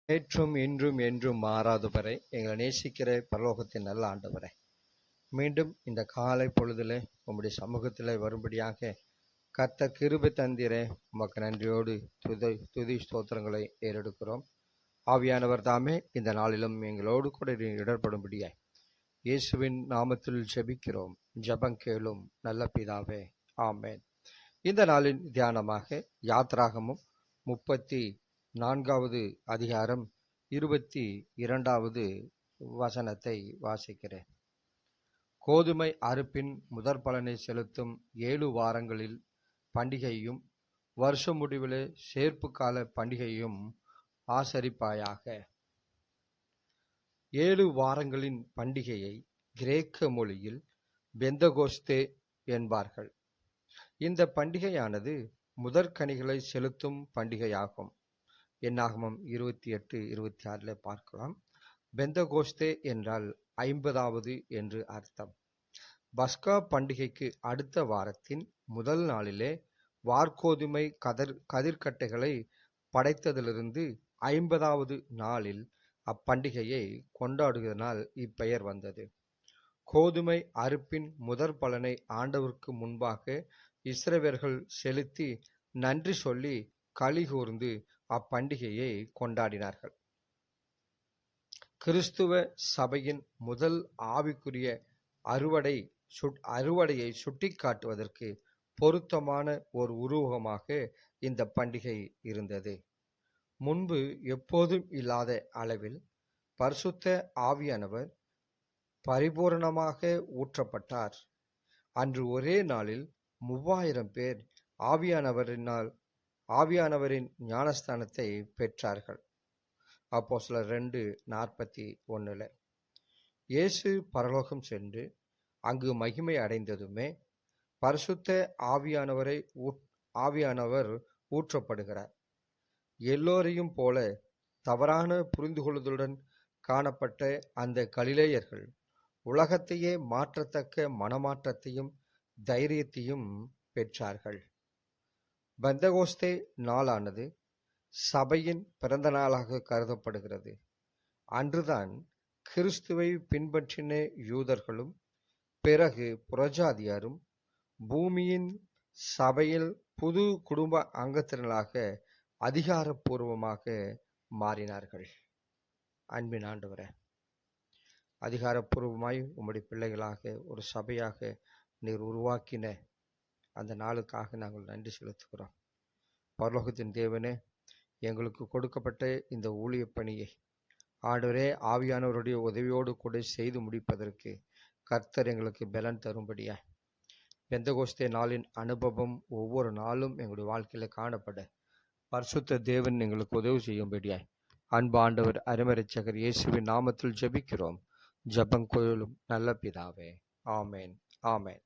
நேற்றும் இன்றும் என்றும் மாறாதவரை எங்களை நேசிக்கிற பரலோகத்தின் நல்ல ஆண்டவரை, மீண்டும் இந்த காலை பொழுதிலே உம்முடைய சமூகத்தில் வரும்படியாக கர்த்தர் கிருபை தந்திரே உமக்கு நன்றியோடு துதி ஸ்தோத்திரங்களை ஏறெடுக்கிறோம். ஆவியானவர் தாமே இந்த நாளிலும் எங்களோடு கூட இடர்படும்படியாய் இயேசுவின் நாமத்தில் ஜெபிக்கிறோம். ஜெபம் கேளும் நல்ல பிதாவே, ஆமேன். இந்த நாளின் தியானமாக யாத்ராகமும் 34வது அதிகாரம் 22வது வசனத்தை வாசிக்கிறேன். கோதுமை அறுப்பின் முதற் பலனை செலுத்தும் 7 வாரங்களில் பண்டிகையும் வருஷ முடிவிலே சேர்ப்பு கால பண்டிகையும் ஆசரிப்பாயாக. 7 வாரங்களின் பண்டிகையை கிரேக்க மொழியில் பெந்தகோஸ்தே என்பார்கள். இந்த பண்டிகையானது முதற்கனிகளை செலுத்தும் பண்டிகையாகும். என்னாகமம் 28-26 பார்க்கலாம். பெந்தகோஸ்தே என்றால் 50வது என்று அர்த்தம். பஸ்கா பண்டிகைக்கு அடுத்த வாரத்தின் முதல் நாளிலே வார்கோதுமை கதிர்கட்டைகளை படைத்ததிலிருந்து 50வது நாளில் அப்பண்டிகையை கொண்டாடுவதனால் இப்பெயர் வந்தது. கோதுமை அறுப்பின் முதற் பலனை ஆண்டவருக்கு முன்பாக இஸ்ரவேலர்கள் செலுத்தி நன்றி சொல்லி களி கூர்ந்து அப்பண்டிகையை கொண்டாடினார்கள். கிறிஸ்துவ சபையின் முதல் ஆவிக்குரிய அறுவடையை சுட்டிக்காட்டுவதற்கு பொருத்தமான ஒரு உருவகமாக இந்த பண்டிகை இருந்தது. முன்பு எப்போதும் இல்லாத அளவில் பரிசுத்த ஆவியானவர் பரிபூரணமாக ஊற்றப்பட்டார். அன்று ஒரே நாளில் 3000 பேர் ஆவியானவரின் ஞானஸ்தானத்தை பெற்றார்கள். அப்போஸ்தலர் 2:41. இயேசு பரலோகம் சென்று அங்கு மகிமை அடைந்ததுமே பரிசுத்த ஆவியானவர் ஊற்றப்படுகிறார். எல்லோரையும் போல தவறான புரிந்துகொள்ளுதலுடன் காணப்பட்ட அந்த கலிலேயர்கள் உலகத்தையே மாற்றத்தக்க மனமாற்றத்தையும் தைரியத்தையும் பெற்றார்கள். பெந்தகோஸ்தே நாளானது சபையின் பிறந்த நாளாக கருதப்படுகிறது. அன்றுதான் கிறிஸ்துவை பின்பற்றின யூதர்களும் பிறகு புறஜாதியாரும் பூமியின் சபையில் புது குடும்ப அங்கத்தினராக அதிகாரப்பூர்வமாக மாறினார்கள். அன்பின் ஆண்டவரே, அதிகாரப்பூர்வமாய் உம்முடைய பிள்ளைகளாக ஒரு சபையாக நீர் உருவாக்கின அந்த நாளுக்காக நாங்கள் நன்றி செலுத்துகிறோம். பரலோகத்தின் தேவனே, எங்களுக்கு கொடுக்கப்பட்ட இந்த ஊழிய பணியை ஆண்டவரே ஆவியானவருடைய உதவியோடு கூட செய்து முடிப்பதற்கு கர்த்தர் எங்களுக்கு பலன் தரும்படியாய் பெந்தகோஸ்தே நாளின் அனுபவம் ஒவ்வொரு நாளும் எங்களுடைய வாழ்க்கையில் காணப்பட பரிசுத்த தேவன் எங்களுக்கு உதவி செய்யும்படியாய் அன்பு ஆண்டவர் அருமரட்சகர் இயேசுவின் நாமத்தில் ஜெபிக்கிறோம். ஜெபம் கேளும் நல்ல பிதாவே, ஆமேன், ஆமேன்.